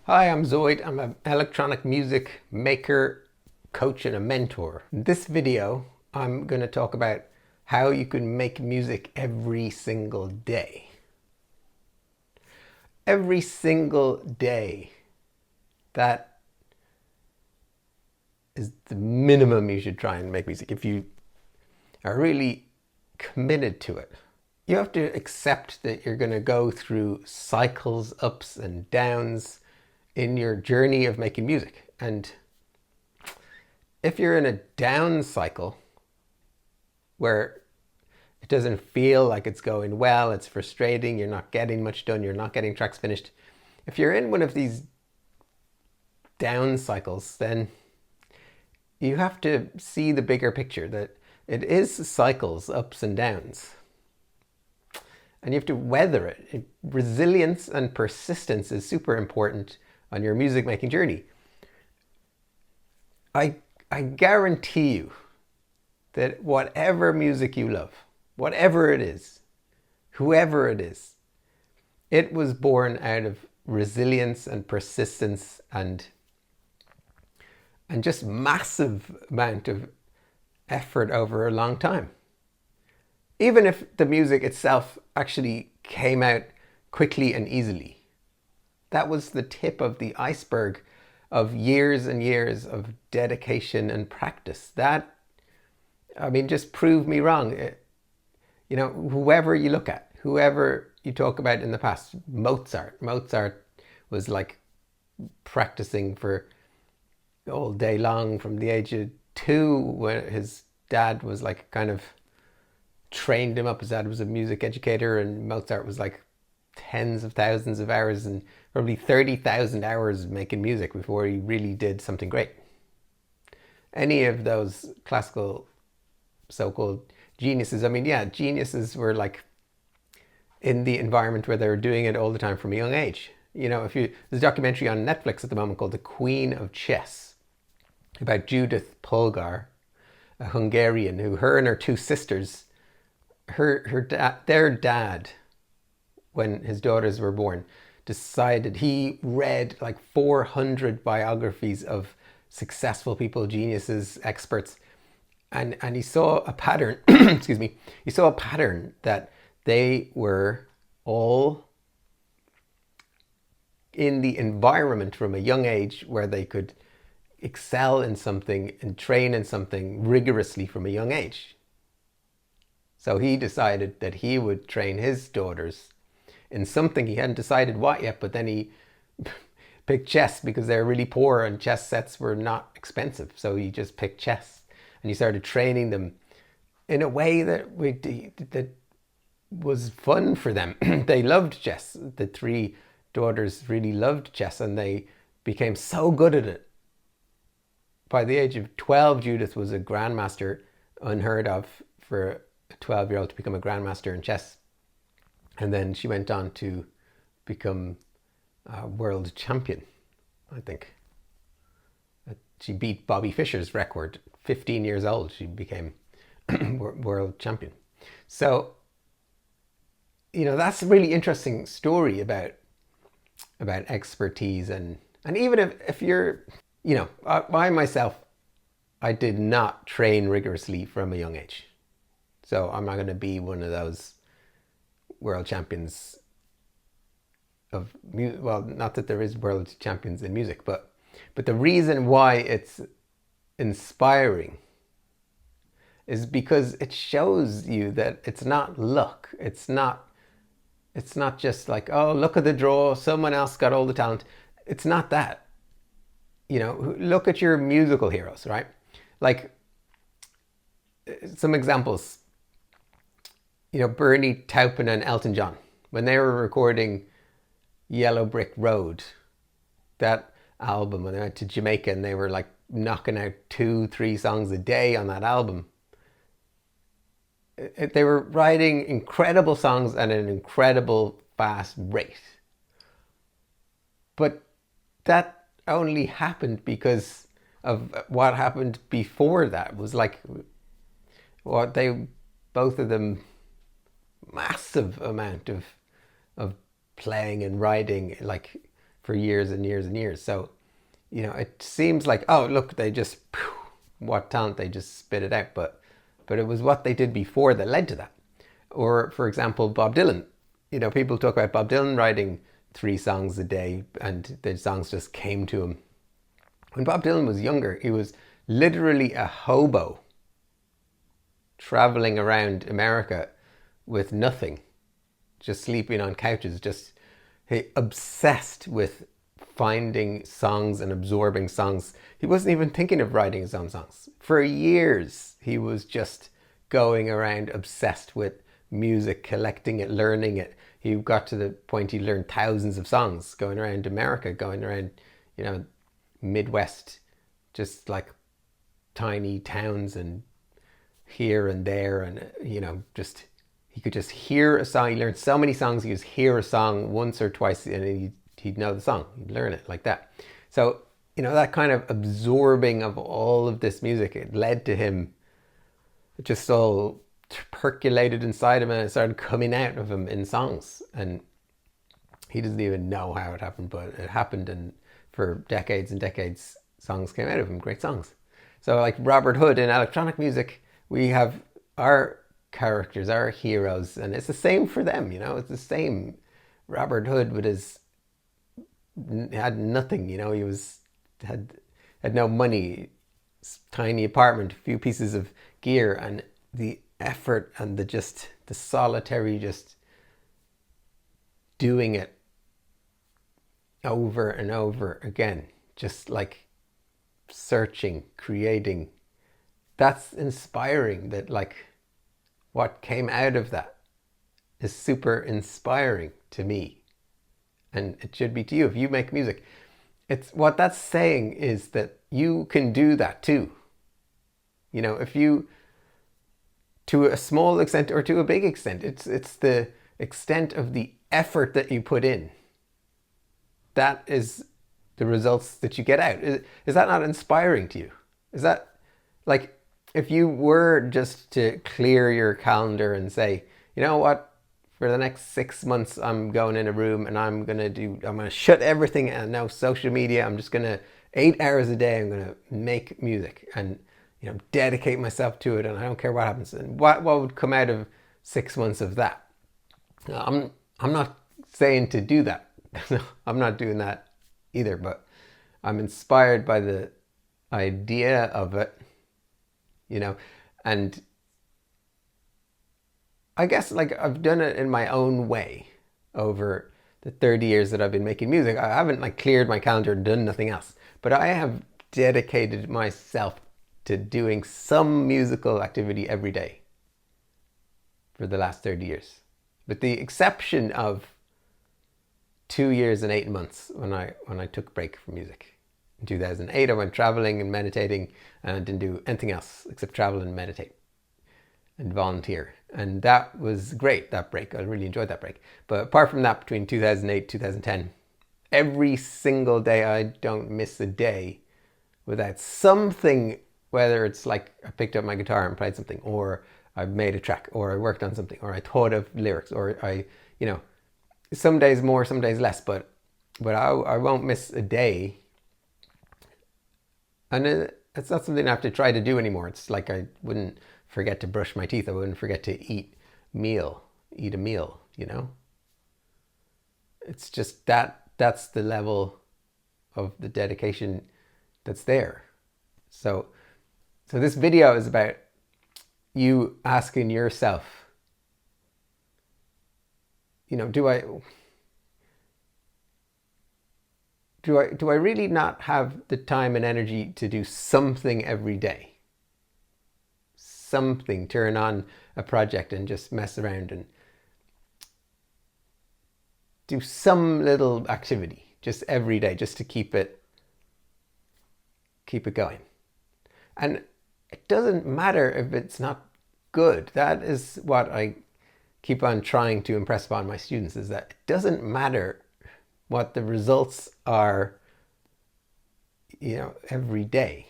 Hi, I'm Zoid. I'm an electronic music maker, coach, and a mentor. In this video, I'm going to talk about how you can make music every single day. Every single day. That is the minimum you should try and make music if you are really committed to it. You have to accept that you're going to go through cycles, ups and downs in your journey of making music. And if you're in a down cycle where it doesn't feel like it's going well, it's frustrating, you're not getting much done, you're not getting tracks finished. If you're in one of these down cycles, then you have to see the bigger picture, that it is cycles, ups and downs. And you have to weather it. Resilience and persistence is super important on your music making journey. I guarantee you that whatever music you love, whatever it is, whoever it is, it was born out of resilience and persistence and just massive amount of effort over a long time. Even if the music itself actually came out quickly and easily, that was the tip of the iceberg of years and years of dedication and practice. That, just prove me wrong. Whoever you look at, whoever you talk about in the past, Mozart was like practicing for all day long from the age of 2, when his dad was like kind of trained him up. His dad was a music educator, and Mozart was like tens of thousands of hours and probably 30,000 hours making music before he really did something great. Any of those classical so-called geniuses, geniuses were like in the environment where they were doing it all the time from a young age. There's a documentary on Netflix at the moment called The Queen of Chess, about Judith Polgar, a Hungarian who, her and her 2 sisters, their dad, when his daughters were born, decided, he read like 400 biographies of successful people, geniuses, experts, and he saw a pattern, excuse me, he saw a pattern that they were all in the environment from a young age where they could excel in something and train in something rigorously from a young age. So he decided that he would train his daughters in something. He hadn't decided what yet, but then he picked chess because they were really poor and chess sets were not expensive. So he just picked chess and he started training them in a way that was fun for them. They loved chess. The 3 daughters really loved chess and they became so good at it. By the age of 12, Judith was a grandmaster, unheard of for a 12-year-old to become a grandmaster in chess. And then she went on to become a world champion, I think. She beat Bobby Fischer's record. 15 years old, she became world champion. So, that's a really interesting story about expertise. And even if you're, I myself, I did not train rigorously from a young age. So I'm not going to be one of those world champions of music. Well, not that there is world champions in music, but the reason why it's inspiring is because it shows you that it's not luck. It's not just like, oh, look at the draw, someone else got all the talent. It's not that. Look at your musical heroes, right? Like some examples. Bernie Taupin and Elton John, when they were recording Yellow Brick Road, that album, when they went to Jamaica and they were like knocking out 2-3 songs a day on that album, they were writing incredible songs at an incredible fast rate. But that only happened because of what happened before that. It was like what they, both of them, massive amount of playing and writing like for years and years and years. So, it seems like, oh, look, they just, what talent, they just spit it out. But it was what they did before that led to that. Or, for example, Bob Dylan. People talk about Bob Dylan writing 3 songs a day and the songs just came to him. When Bob Dylan was younger, he was literally a hobo traveling around America with nothing, just sleeping on couches, just obsessed with finding songs and absorbing songs. He wasn't even thinking of writing his own songs. For years, he was just going around obsessed with music, collecting it, learning it. He got to the point he learned thousands of songs going around America, going around, Midwest, just like tiny towns and here and there. And, just, he could just hear a song. He learned so many songs. He could just hear a song once or twice and he'd know the song. He'd learn it like that. So, that kind of absorbing of all of this music, it led to him just all percolated inside him and it started coming out of him in songs. And he doesn't even know how it happened, but it happened. And for decades and decades, songs came out of him, great songs. So like Robert Hood in electronic music, we have our characters, our heroes, and it's the same for them, it's the same. Robert Hood had nothing, he had no money, tiny apartment, a few pieces of gear, and the effort and the solitary just doing it over and over again, just like searching, creating. That's inspiring. That like what came out of that is super inspiring to me, and it should be to you if you make music. It's what that's saying is that you can do that too. If you, to a small extent or to a big extent, it's the extent of the effort that you put in. That is the results that you get out. Is that not inspiring to you? Is that like, if you were just to clear your calendar and say, you know what, for the next 6 months, I'm going in a room and I'm going to shut everything and no social media. I'm just going to 8 hours a day. I'm going to make music and, dedicate myself to it. And I don't care what happens. And what would come out of 6 months of that? I'm not saying to do that. I'm not doing that either, but I'm inspired by the idea of it, and I guess like I've done it in my own way over the 30 years that I've been making music. I haven't like cleared my calendar and done nothing else, but I have dedicated myself to doing some musical activity every day for the last 30 years, with the exception of 2 years and 8 months when I took a break from music. In 2008, I went traveling and meditating and didn't do anything else except travel and meditate and volunteer. And that was great, that break. I really enjoyed that break. But apart from that, between 2008 and 2010, every single day, I don't miss a day without something, whether it's like I picked up my guitar and played something, or I made a track, or I worked on something, or I thought of lyrics, or I, some days more, some days less, but I won't miss a day. And it's not something I have to try to do anymore. It's like I wouldn't forget to brush my teeth. I wouldn't forget to eat a meal, It's just that's the level of the dedication that's there. So this video is about you asking yourself, do I really not have the time and energy to do something every day? Something, turn on a project and just mess around and do some little activity just every day, just to keep it going. And it doesn't matter if it's not good. That is what I keep on trying to impress upon my students, is that it doesn't matter what the results are, every day.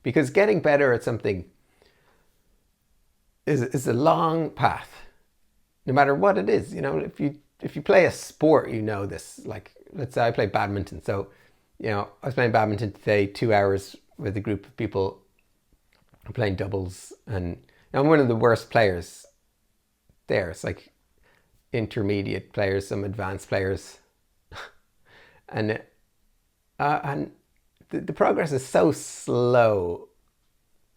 Because getting better at something is a long path, no matter what it is. If you if you play a sport, you know this. Like, let's say I play badminton. So, I was playing badminton today, 2 hours with a group of people playing doubles, and I'm one of the worst players there. It's like intermediate players, some advanced players, and the progress is so slow.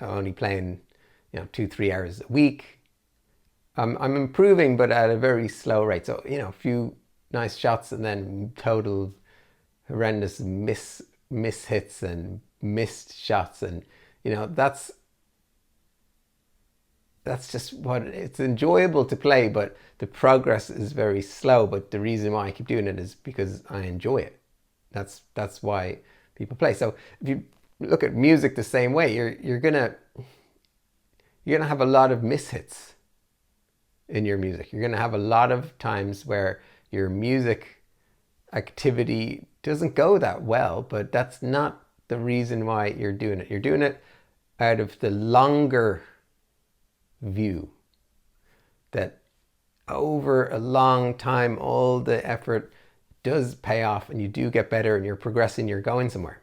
I'm only playing, 2-3 hours a week. I'm improving, but at a very slow rate. So, a few nice shots and then total horrendous miss hits and missed shots, and that's just what it's enjoyable to play, but the progress is very slow. But the reason why I keep doing it is because I enjoy it. That's why people play. So if you look at music the same way, you're gonna have a lot of mishits in your music. You're gonna have a lot of times where your music activity doesn't go that well, but that's not the reason why you're doing it. You're doing it out of the longer view that over a long time, all the effort does pay off and you do get better and you're progressing, you're going somewhere.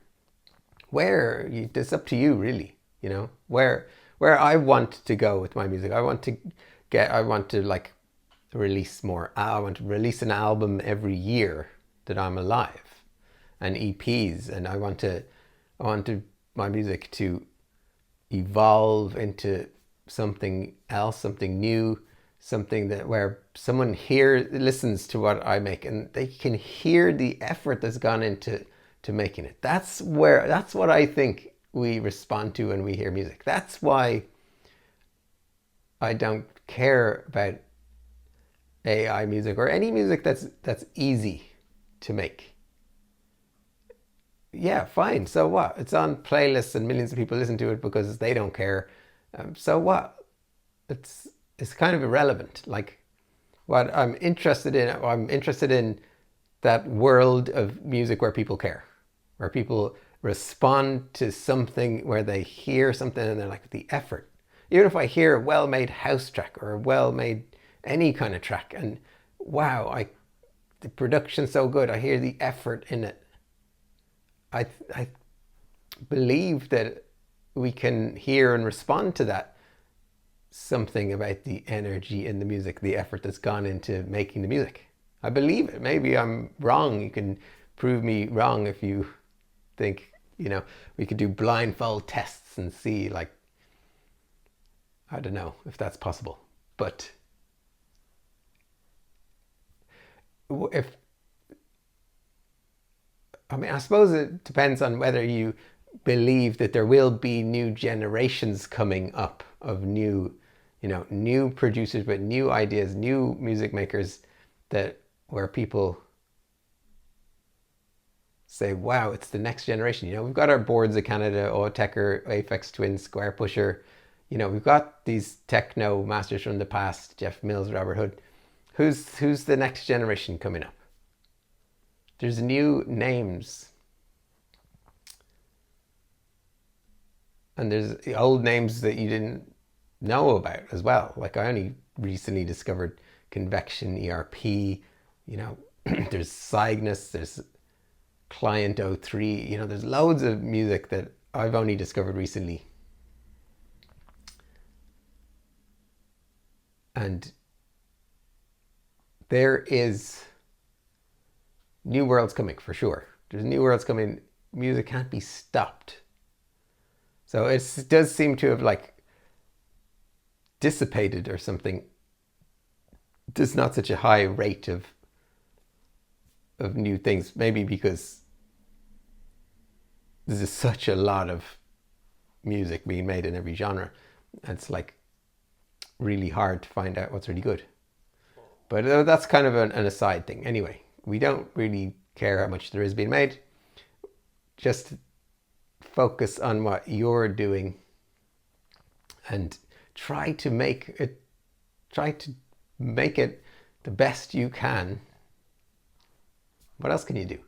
It's up to you, really, where I want to go with my music. I want to like release more. I want to release an album every year that I'm alive, and EPs, and I want my music to evolve into something else, something new, something that where someone listens to what I make and they can hear the effort that's gone into making it. That's what I think we respond to when we hear music. That's why I don't care about AI music or any music that's easy to make. Yeah, fine. So what? It's on playlists and millions of people listen to it because they don't care. So what? It's kind of irrelevant. Like, what I'm interested in that world of music where people care, where people respond to something, where they hear something and they're like, the effort. Even if I hear a well-made house track or a well-made any kind of track, and wow, the production's so good, I hear the effort in it. I believe that we can hear and respond to that, something about the energy in the music, the effort that's gone into making the music. I believe it. Maybe I'm wrong. You can prove me wrong if you think, we could do blindfold tests and see, like, I don't know if that's possible. But if, I suppose it depends on whether you believe that there will be new generations coming up of new producers with new ideas, new music makers, where people say, wow, it's the next generation. We've got our Boards of Canada, Autechre, Aphex Twin, Squarepusher. We've got these techno masters from the past, Jeff Mills, Robert Hood. Who's the next generation coming up? There's new names. And there's old names that you didn't know about as well. Like, I only recently discovered Convection ERP. There's Cygnus, there's Client 03. There's loads of music that I've only discovered recently. And there is new worlds coming, for sure. There's new worlds coming. Music can't be stopped. So it does seem to have, like, dissipated or something. There's not such a high rate of new things. Maybe because there's just such a lot of music being made in every genre. It's like really hard to find out what's really good. But that's kind of an aside thing. Anyway, we don't really care how much there is being made. Just focus on what you're doing and try to make it the best you can. What else can you do?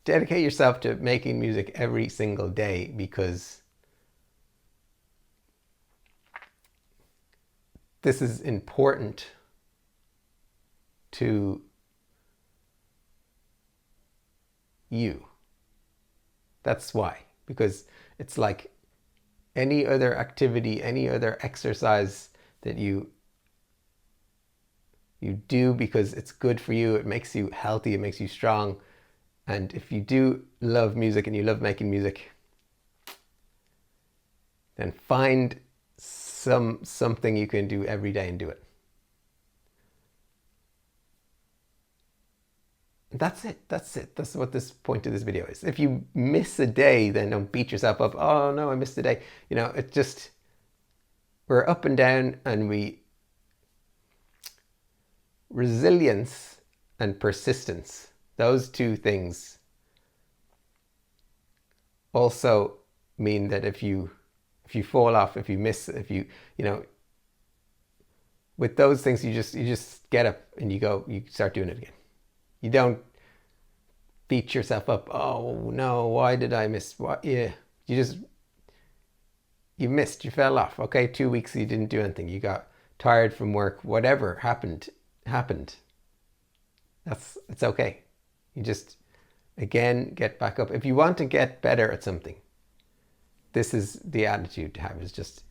Dedicate yourself to making music every single day, because this is important to you. That's why. Because it's like any other activity, any other exercise that you do because it's good for you, it makes you healthy, it makes you strong. And if you do love music and you love making music, then find something you can do every day and do it. That's it. That's what this point of this video is. If you miss a day, then don't beat yourself up. Oh no, I missed a day. It's just, we're up and down, and resilience and persistence, those two things also mean that if you fall off, if you miss, with those things, you just get up and you start doing it again. You don't beat yourself up. Oh no, why did I miss? What? Yeah, you missed. You fell off. Okay, 2 weeks you didn't do anything. You got tired from work. Whatever happened. It's okay. You just, again, get back up. If you want to get better at something, this is the attitude to have. Is just,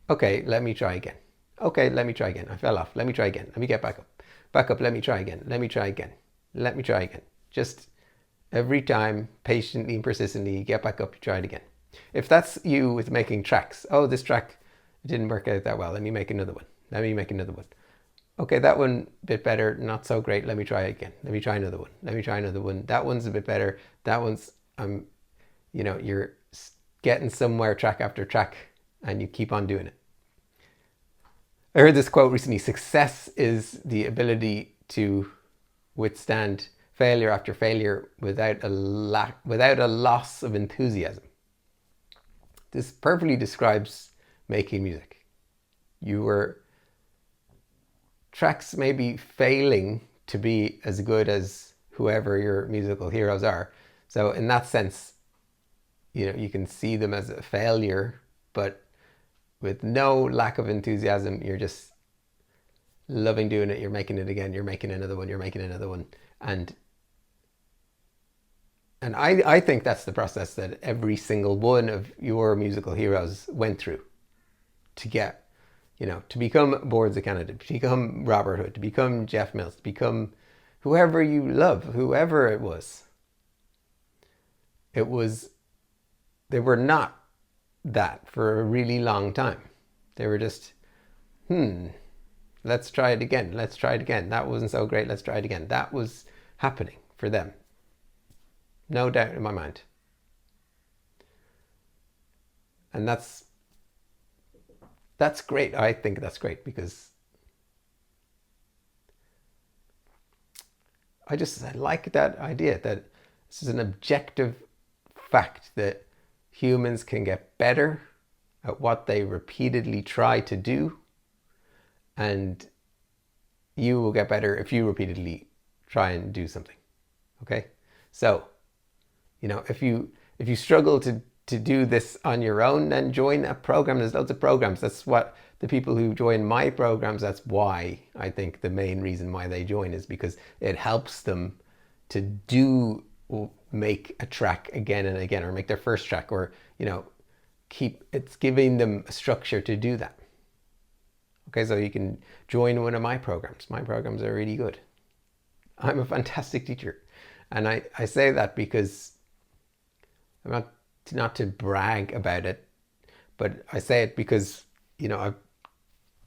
okay, let me try again. Okay, let me try again. I fell off. Let me try again. Let me get back up. Back up. Let me try again. Let me try again. Let me try again. Just every time, patiently and persistently, you get back up, you try it again. If that's you with making tracks, oh, this track didn't work out that well. Let me make another one. Let me make another one. Okay, that one a bit better, not so great. Let me try it again. Let me try another one. Let me try another one. That one's a bit better. That one's, you're getting somewhere track after track, and you keep on doing it. I heard this quote recently: success is the ability to withstand failure after failure without a loss of enthusiasm. This perfectly describes making music. Tracks may be failing to be as good as whoever your musical heroes are. So in that sense, you can see them as a failure, but with no lack of enthusiasm. You're just loving doing it. You're making it again. You're making another one. You're making another one. And I think that's the process that every single one of your musical heroes went through to get, to become Boards of Canada, to become Robert Hood, to become Jeff Mills, to become whoever you love, whoever it was. They were not that for a really long time. They were just, let's try it again. Let's try it again. That wasn't so great. Let's try it again. That was happening for them. No doubt in my mind. And that's great. I think that's great, because I like that idea that this is an objective fact that humans can get better at what they repeatedly try to do, and you will get better if you repeatedly try and do something. Okay? So, if you struggle to do this on your own, then join a program. There's loads of programs. That's what the people who join my programs, that's why I think the main reason why they join is because it helps them to make a track again and again, or make their first track, or it's giving them a structure to do that. Okay, so you can join one of my programs. My programs are really good. I'm a fantastic teacher, and I say that because I'm not to brag about it, but I say it because I've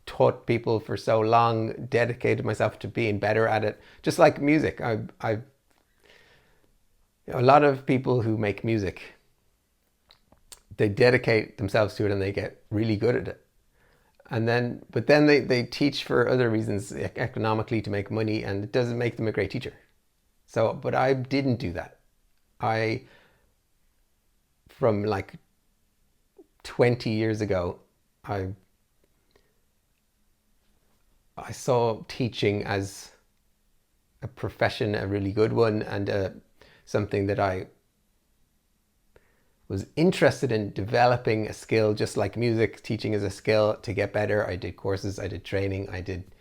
taught people for so long, dedicated myself to being better at it. Just like music, a lot of people who make music, they dedicate themselves to it and they get really good at it. But then they teach for other reasons, economically, to make money, and it doesn't make them a great teacher. So, but I didn't do that. From like 20 years ago, I saw teaching as a profession, a really good one, and something that I was interested in developing a skill. Just like music, teaching is a skill to get better. I did courses, I did training, I did,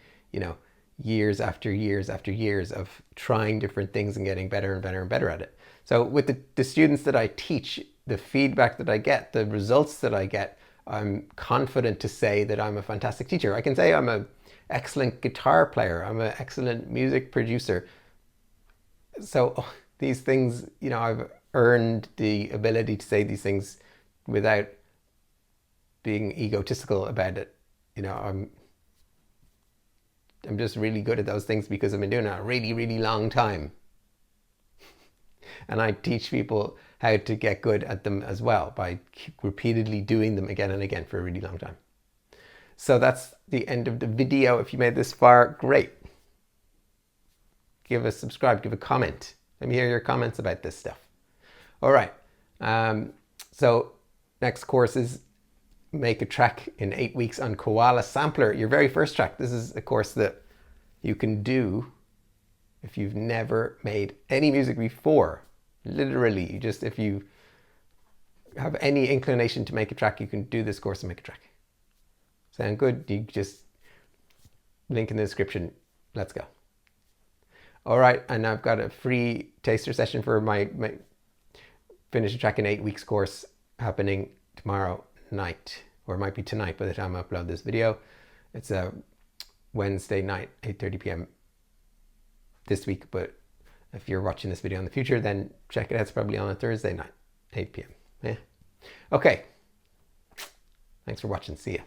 years after years after years of trying different things and getting better and better and better at it. So with the students that I teach, the feedback that I get, the results that I get, I'm confident to say that I'm a fantastic teacher. I can say I'm an excellent guitar player. I'm an excellent music producer. So these things, I've earned the ability to say these things without being egotistical about it. I'm just really good at those things because I've been doing it a really, really long time. And I teach people how to get good at them as well by repeatedly doing them again and again for a really long time. So that's the end of the video. If you made this far, great. Give a subscribe, give a comment. Let me hear your comments about this stuff. All right. So next course is make a track in 8 weeks on Koala Sampler, your very first track. This is a course that you can do if you've never made any music before. Literally, if you have any inclination to make a track, you can do this course and make a track. Sound good? You just link in the description. Let's go. All right, and I've got a free taster session for my Finish a Track in 8 weeks course happening tomorrow night, or it might be tonight by the time I upload this video. It's a Wednesday night, 8:30 p.m. this week, but if you're watching this video in the future, then check it out. It's probably on a Thursday night, 8 p.m. Yeah. Okay. Thanks for watching. See ya.